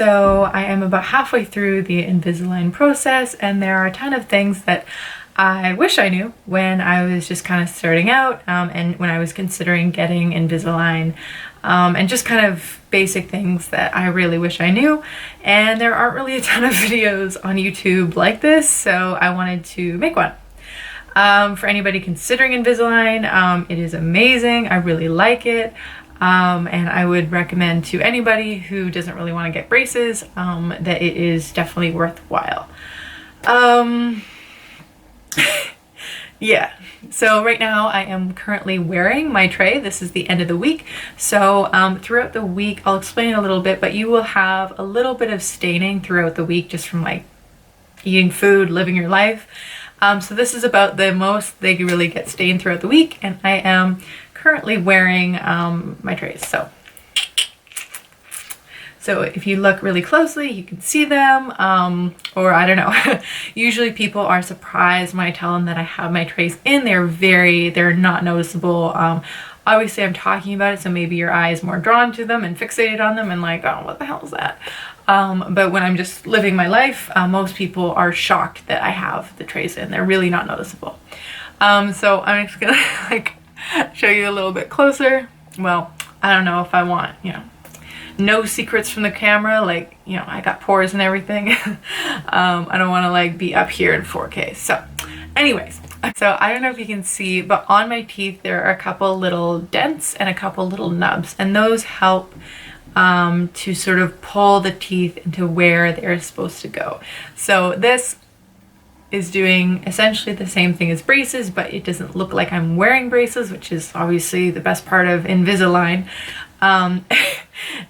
So I am about halfway through the Invisalign process, and there are a ton of things that I wish I knew when I was just kind of starting out, and when I was considering getting Invisalign, and just kind of basic things that I really wish I knew. And there aren't really a ton of videos on YouTube like this, so I wanted to make one. For anybody considering Invisalign, it is amazing. I really like it. And I would recommend to anybody who doesn't really want to get braces, that it is definitely worthwhile. Yeah, so right now I am currently wearing my tray. This is the end of the week. So throughout the week, I'll explain a little bit, but you will have a little bit of staining throughout the week just from like eating food, living your life. So this is about the most they really get stained throughout the week, and I am currently wearing my trays. So if you look really closely, you can see them, or I don't know. Usually people are surprised when I tell them that I have my trays in. They're not noticeable. Obviously I'm talking about it, so maybe your eye is more drawn to them and fixated on them and like, oh, what the hell is that? But when I'm just living my life, most people are shocked that I have the trays in. They're really not noticeable. So I'm just gonna like show you a little bit closer. Well, I don't know if I want, no secrets from the camera, like, I got pores and everything. I don't want to like be up here in 4K. So anyways, so I don't know if you can see, but on my teeth there are a couple little dents and a couple little nubs, and those help to sort of pull the teeth into where they're supposed to go. So this is doing essentially the same thing as braces, but it doesn't look like I'm wearing braces, which is obviously the best part of Invisalign.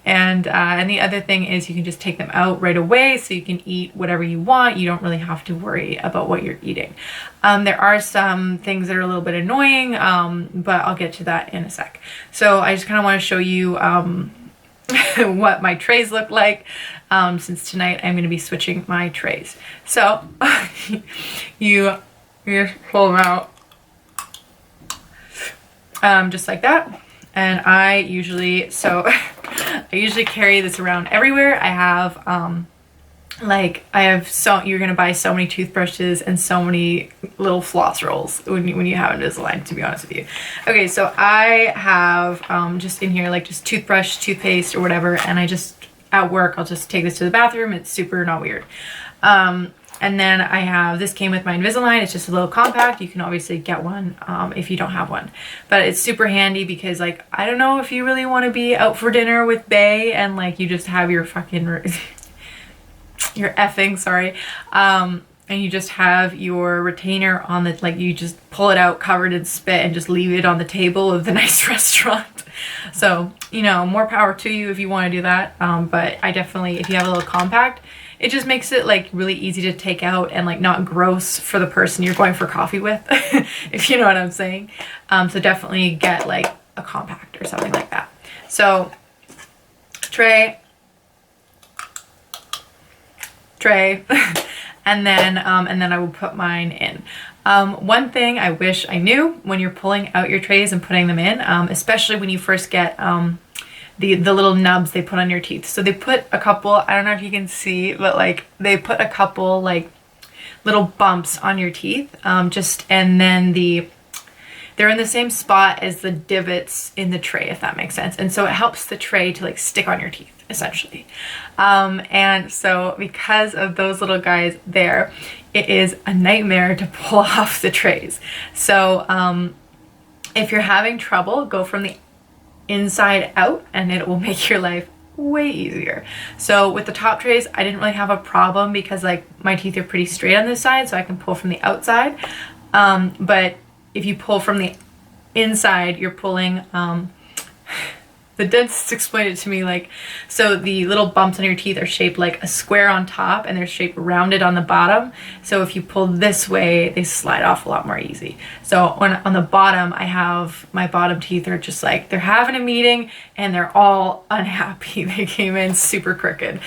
And the other thing is you can just take them out right away, so you can eat whatever you want. You don't really have to worry about what you're eating. There are some things that are a little bit annoying, but I'll get to that in a sec. So I just kind of want to show you what my trays look like, since tonight I'm going to be switching my trays. So you just pull them out just like that. And I usually carry this around everywhere. I have you're gonna buy so many toothbrushes and so many little floss rolls when you have Invisalign, to be honest with you. Okay, so I have just in here like just toothbrush, toothpaste, or whatever, and I just at work I'll just take this to the bathroom. It's super not weird. And then I have, this came with my Invisalign. It's just a little compact. You can obviously get one if you don't have one. But it's super handy because, like, I don't know if you really want to be out for dinner with Bae and, like, you just have your fucking, your effing, sorry. And you just have your retainer on the, like, you just pull it out covered in spit and just leave it on the table of the nice restaurant. So, more power to you if you want to do that. But I definitely, if you have a little compact, it just makes it like really easy to take out and like not gross for the person you're going for coffee with, if you know what I'm saying. So definitely get like a compact or something like that. So tray, and then I will put mine in. One thing I wish I knew when you're pulling out your trays and putting them in, especially when you first get the little nubs they put on your teeth. So they put a couple, I don't know if you can see, but like they put a couple like little bumps on your teeth, and then they're in the same spot as the divots in the tray, if that makes sense. And so it helps the tray to like stick on your teeth, essentially. And so because of those little guys there, it is a nightmare to pull off the trays. So if you're having trouble, go from the inside out and it will make your life way easier. So with the top trays, I didn't really have a problem because like my teeth are pretty straight on this side, so I can pull from the outside. But if you pull from the inside, you're pulling, the dentist explained it to me like, so the little bumps on your teeth are shaped like a square on top and they're shaped rounded on the bottom. So if you pull this way, they slide off a lot more easy. So on the bottom, I have my bottom teeth are just like, they're having a meeting and they're all unhappy. They came in super crooked.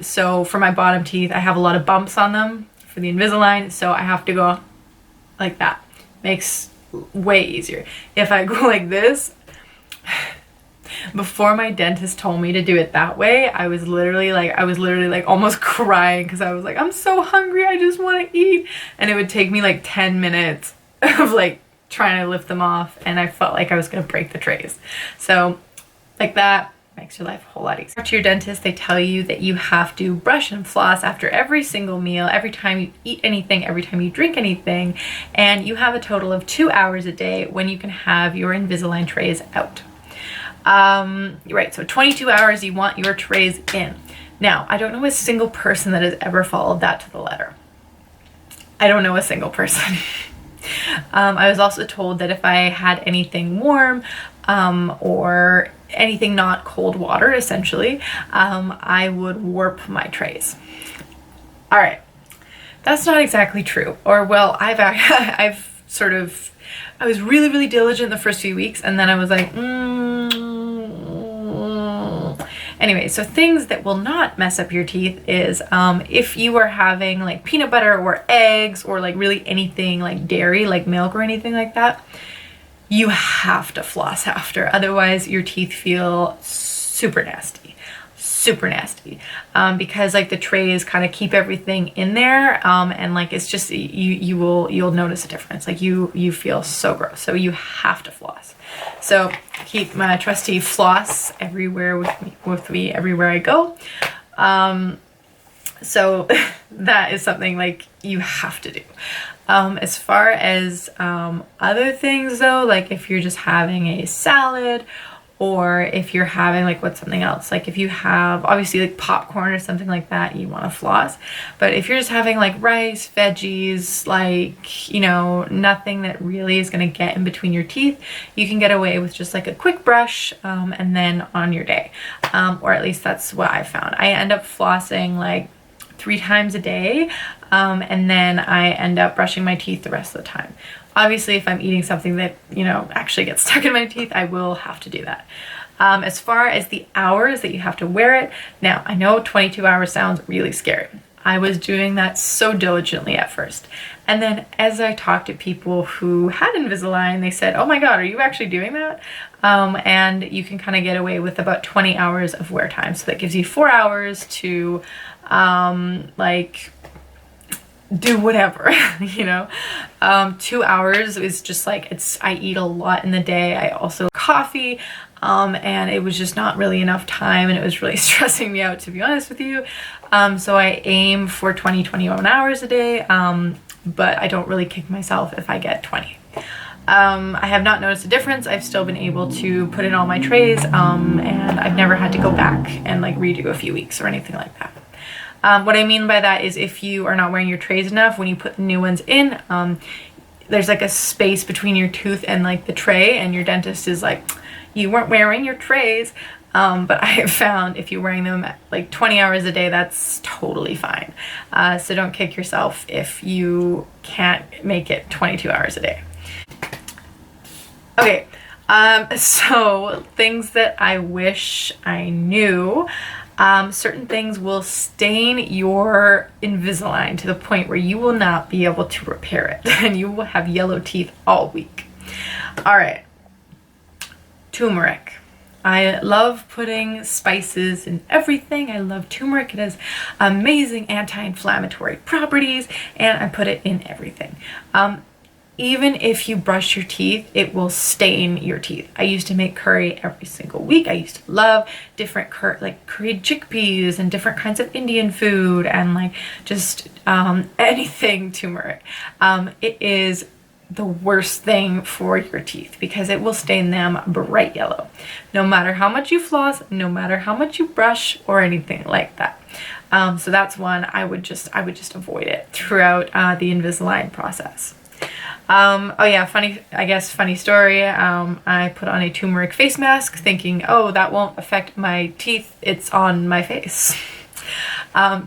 So for my bottom teeth, I have a lot of bumps on them for the Invisalign. So I have to go like that. Makes way easier. If I go like this, before my dentist told me to do it that way, I was literally like almost crying because I was like, I'm so hungry, I just want to eat. And it would take me like 10 minutes of like trying to lift them off, and I felt like I was going to break the trays. So like that makes your life a whole lot easier. To your dentist, they tell you that you have to brush and floss after every single meal, every time you eat anything, every time you drink anything, and you have a total of 2 hours a day when you can have your Invisalign trays out. Right, so 22 hours you want your trays in. Now, I don't know a single person that has ever followed that to the letter. I don't know a single person. I was also told that if I had anything warm or anything not cold water, essentially, I would warp my trays. All right, that's not exactly true. Or well, I was really, really diligent the first few weeks, and then I was like, Anyway, so things that will not mess up your teeth is if you are having like peanut butter or eggs or like really anything like dairy, like milk or anything like that, you have to floss after. Otherwise, your teeth feel super nasty. Super nasty. Because like the trays kind of keep everything in there, and like it's just you'll notice a difference. Like you feel so gross. So you have to floss. So keep my trusty floss everywhere with me everywhere I go. So that is something like you have to do. As far as other things though, like if you're just having a salad, or if you're having like what's something else, like if you have obviously like popcorn or something like that, you want to floss. But if you're just having like rice, veggies, like, you know, nothing that really is going to get in between your teeth, you can get away with just like a quick brush and then on your day. Or at least that's what I found. I end up flossing like 3 times a day, and then I end up brushing my teeth the rest of the time. Obviously, if I'm eating something that, you know, actually gets stuck in my teeth, I will have to do that. As far as the hours that you have to wear it, now I know 22 hours sounds really scary. I was doing that so diligently at first. And then as I talked to people who had Invisalign, they said, oh my God, are you actually doing that? And you can kind of get away with about 20 hours of wear time. So that gives you 4 hours to like do whatever, you know. 2 hours is just like, I eat a lot in the day. I also coffee, and it was just not really enough time, and it was really stressing me out, to be honest with you. So I aim for 21 hours a day, but I don't really kick myself if I get 20. I have not noticed a difference. I've still been able to put in all my trays, and I've never had to go back and like redo a few weeks or anything like that. What I mean by that is if you are not wearing your trays enough, when you put the new ones in, there's like a space between your tooth and like the tray, and your dentist is like, you weren't wearing your trays. But I have found if you're wearing them like 20 hours a day, that's totally fine. So don't kick yourself if you can't make it 22 hours a day. Okay, so things that I wish I knew. Certain things will stain your Invisalign to the point where you will not be able to repair it, and you will have yellow teeth all week. All right, turmeric. I love putting spices in everything. I love turmeric. It has amazing anti-inflammatory properties, and I put it in everything. Even if you brush your teeth, it will stain your teeth. I used to make curry every single week. I used to love different like curried chickpeas and different kinds of Indian food, and like just anything turmeric. It is the worst thing for your teeth because it will stain them bright yellow. No matter how much you floss, no matter how much you brush or anything like that. So that's one I would just avoid it throughout the Invisalign process. Oh yeah, funny story. I put on a turmeric face mask thinking, oh, that won't affect my teeth. It's on my face.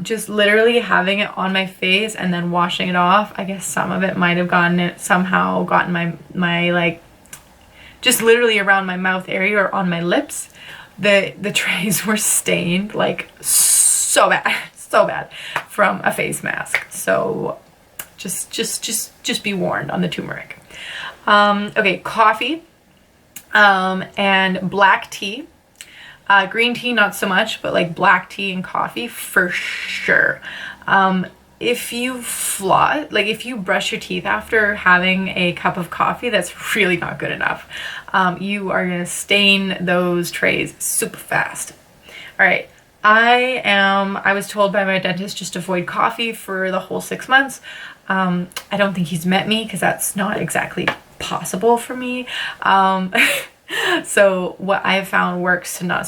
Just literally having it on my face and then washing it off. I guess some of it might have gotten my like, just literally around my mouth area or on my lips. The trays were stained like so bad from a face mask. So just be warned on the turmeric. Okay, coffee and black tea Green tea, not so much, but like black tea and coffee for sure. If you floss, like if you brush your teeth after having a cup of coffee, that's really not good enough. You are gonna stain those trays super fast. All right, I was told by my dentist just avoid coffee for the whole 6 months. I don't think he's met me because that's not exactly possible for me. So what I have found works to not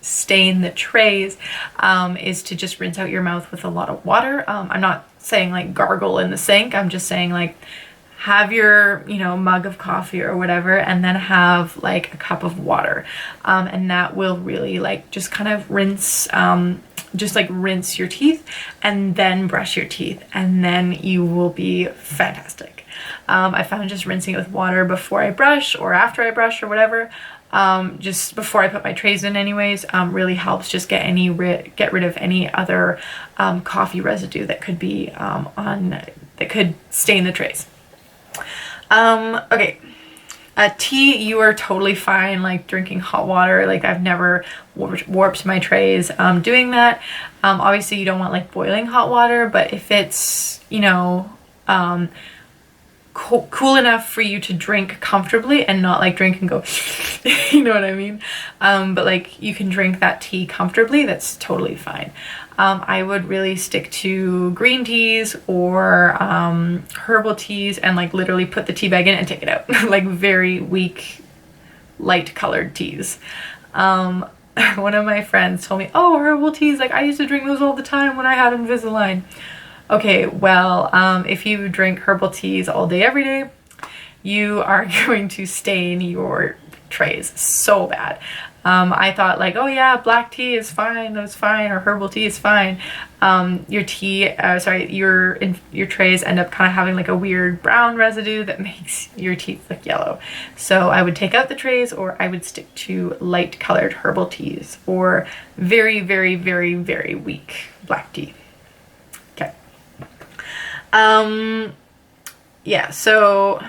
stain the trays is to just rinse out your mouth with a lot of water. I'm not saying like gargle in the sink. I'm just saying like have your, you know, mug of coffee or whatever, and then have like a cup of water. And that will really like just kind of rinse, just like rinse your teeth and then brush your teeth, and then you will be fantastic. I found just rinsing it with water before I brush or after I brush or whatever, just before I put my trays in anyways, really helps just get rid of any other coffee residue that could be that could stain the trays. Okay. Tea, you are totally fine, like drinking hot water. Like I've never warped my trays doing that. Obviously you don't want like boiling hot water, but if it's, you know, cool enough for you to drink comfortably and not like drink and go you know what I mean, but like you can drink that tea comfortably, that's totally fine. I would really stick to green teas or herbal teas and like literally put the tea bag in and take it out like very weak light colored teas. One of my friends told me, oh, herbal teas, like I used to drink those all the time when I had Invisalign. Okay, well, if you drink herbal teas all day, every day, you are going to stain your trays so bad. I thought like, oh yeah, black tea is fine, that's fine, or herbal tea is fine. Your trays end up kind of having like a weird brown residue that makes your teeth look yellow. So I would take out the trays, or I would stick to light colored herbal teas or very, very, very, very weak black tea. Okay. Yeah, so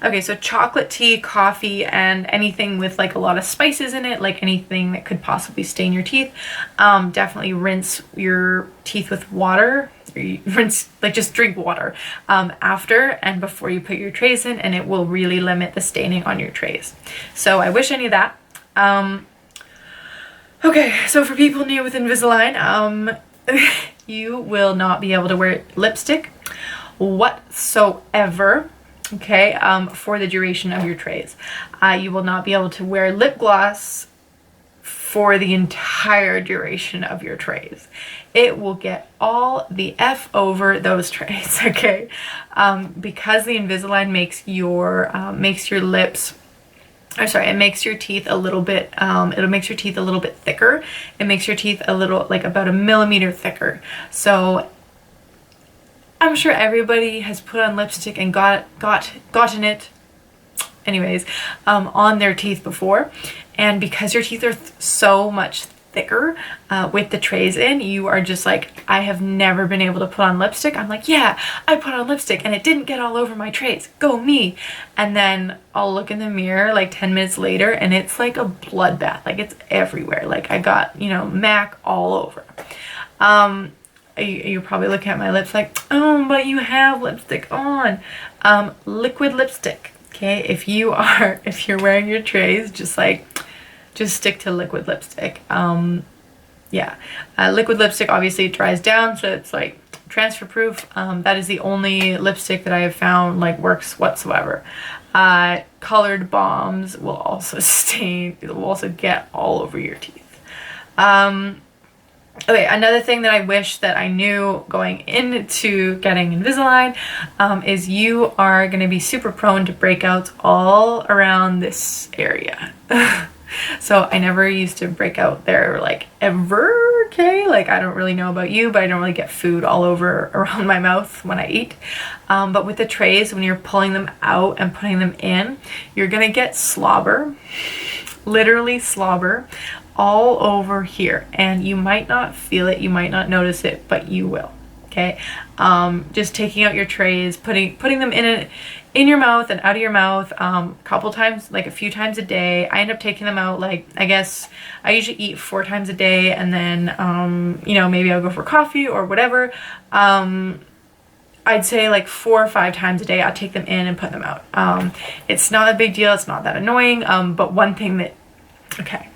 okay, so chocolate tea, coffee, and anything with like a lot of spices in it, like anything that could possibly stain your teeth, definitely rinse your teeth with water. Like just drink water after and before you put your trays in, and it will really limit the staining on your trays. So I wish I knew that. Okay, so for people new with Invisalign, you will not be able to wear lipstick whatsoever, okay, for the duration of your trays. You will not be able to wear lip gloss for the entire duration of your trays. It will get all the F over those trays, okay? Because the Invisalign makes your lips, or sorry, it makes your teeth a little bit, it'll make your teeth a little bit thicker. It makes your teeth a little, like about 1 millimeter thicker. I'm sure everybody has put on lipstick and gotten it, anyways, on their teeth before. And because your teeth are so much thicker with the trays in, you are just like, I have never been able to put on lipstick. I'm like, yeah, I put on lipstick and it didn't get all over my trays. Go me. And then I'll look in the mirror like 10 minutes later and it's like a bloodbath. Like it's everywhere. Like I got, you know, MAC all over. You're probably looking at my lips like, oh, but you have lipstick on. Liquid lipstick, okay? If you're wearing your trays, just stick to liquid lipstick. Yeah, liquid lipstick obviously dries down, so it's like transfer proof. That is the only lipstick that I have found like works whatsoever. Colored bombs will also stain, it will also get all over your teeth. Okay, another thing that I wish that I knew going into getting Invisalign is you are going to be super prone to breakouts all around this area. So I never used to break out there like ever, okay? Like I don't really know about you, but I don't really get food all over around my mouth when I eat. But with the trays, when you're pulling them out and putting them in, you're going to get slobber, literally slobber, all over here, and you might not feel it, you might not notice it, but you will. Okay, just taking out your trays, putting them in your mouth and out of your mouth, a couple times, like a few times a day. I end up taking them out, like, I guess I usually eat 4 times a day, and then you know, maybe I'll go for coffee or whatever. I'd say like 4 or 5 times a day I'll take them in and put them out. It's not a big deal, it's not that annoying, but one thing that, okay,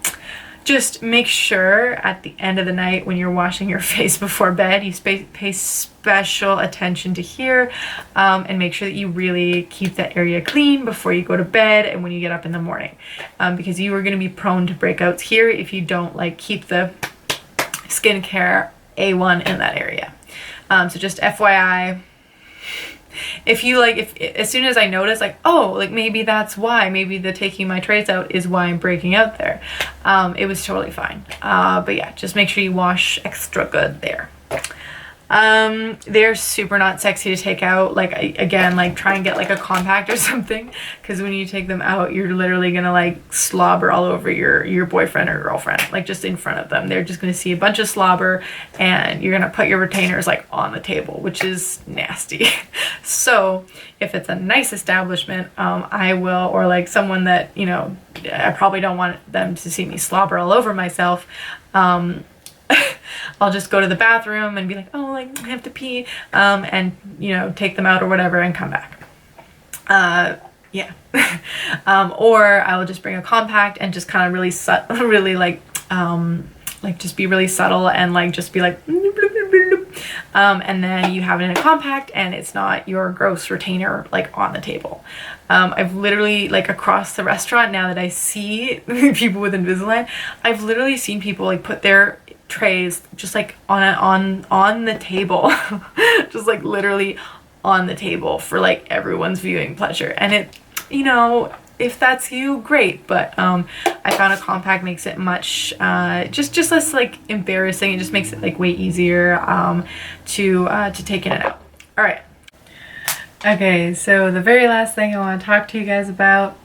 just make sure at the end of the night when you're washing your face before bed, you pay special attention to here, and make sure that you really keep that area clean before you go to bed and when you get up in the morning, because you are going to be prone to breakouts here if you don't like keep the skincare A1 in that area. So just FYI, if you like, if as soon as I notice like, oh, like maybe that's why, maybe the taking my trays out is why I'm breaking out there, it was totally fine. But yeah, just make sure you wash extra good there. They're super not sexy to take out. Like, again, like try and get like a compact or something, because when you take them out, you're literally gonna like slobber all over your boyfriend or girlfriend, like just in front of them. They're just gonna see a bunch of slobber, and you're gonna put your retainers like on the table, which is nasty. So if it's a nice establishment, I will, or like someone that, you know, I probably don't want them to see me slobber all over myself, I'll just go to the bathroom and be like, oh, like I have to pee, and, you know, take them out or whatever and come back. Yeah. Or I will just bring a compact and just kind of really like just be really subtle and like just be like, and then you have it in a compact and it's not your gross retainer like on the table. I've literally, like, across the restaurant, now that I see people with Invisalign, I've literally seen people like put their trays just like on the table, just like literally on the table for like everyone's viewing pleasure. And it, you know, if that's you, great, but I found a compact makes it much just less like embarrassing. It just makes it like way easier to take in and out. All right. Okay, so the very last thing I want to talk to you guys about,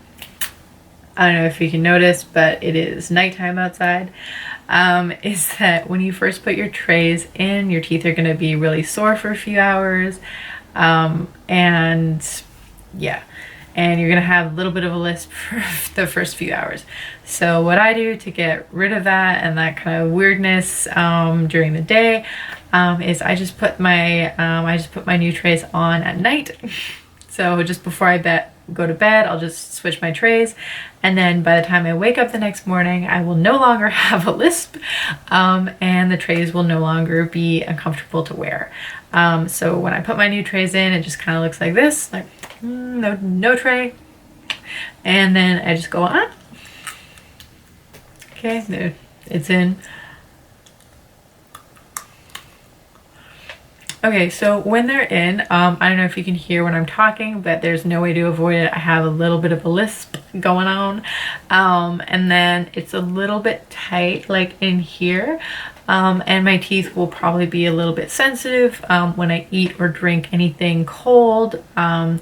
I don't know if you can notice, but it is nighttime outside, is that when you first put your trays in, your teeth are going to be really sore for a few hours, and yeah, and you're going to have a little bit of a lisp for the first few hours. So what I do to get rid of that and that kind of weirdness during the day, is I just put my new trays on at night. So just before I go to bed, I'll just switch my trays, and then by the time I wake up the next morning, I will no longer have a lisp, and the trays will no longer be uncomfortable to wear. So when I put my new trays in, it just kind of looks like this, like no tray, and then I just go on. Okay, there, it's in. Okay, so when they're in, I don't know if you can hear when I'm talking, but there's no way to avoid it. I have a little bit of a lisp going on, and then it's a little bit tight like in here, and my teeth will probably be a little bit sensitive when I eat or drink anything cold, and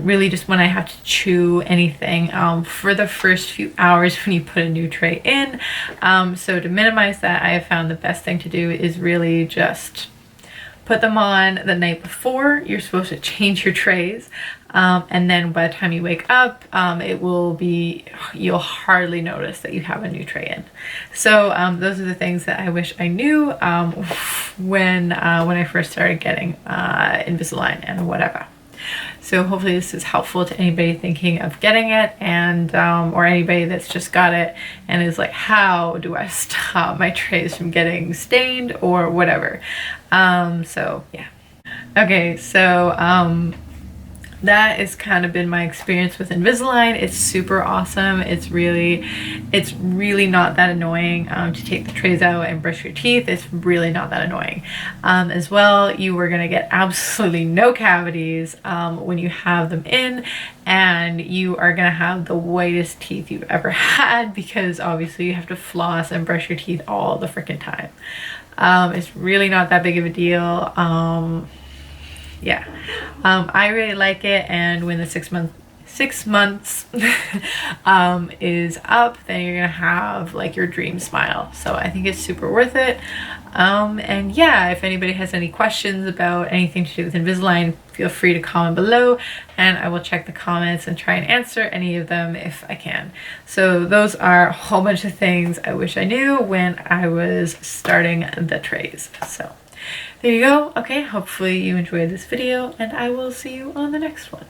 really just when I have to chew anything for the first few hours when you put a new tray in. So to minimize that, I have found the best thing to do is really just put them on the night before. You're supposed to change your trays, and then by the time you wake up, you'll hardly notice that you have a new tray in. So those are the things that I wish I knew when I first started getting Invisalign and whatever. So hopefully this is helpful to anybody thinking of getting it, and or anybody that's just got it and is like, how do I stop my trays from getting stained or whatever. So yeah. Okay, so that has kind of been my experience with Invisalign. It's super awesome. It's really not that annoying to take the trays out and brush your teeth. It's really not that annoying. As well, you are gonna get absolutely no cavities when you have them in, and you are gonna have the whitest teeth you've ever had, because obviously you have to floss and brush your teeth all the freaking time. It's really not that big of a deal. Yeah, I really like it, and when the 6 months is up, then you're gonna have like your dream smile. So I think it's super worth it. And yeah, if anybody has any questions about anything to do with Invisalign, feel free to comment below and I will check the comments and try and answer any of them if I can. So those are a whole bunch of things I wish I knew when I was starting the trays. So there you go. Okay, hopefully you enjoyed this video and I will see you on the next one.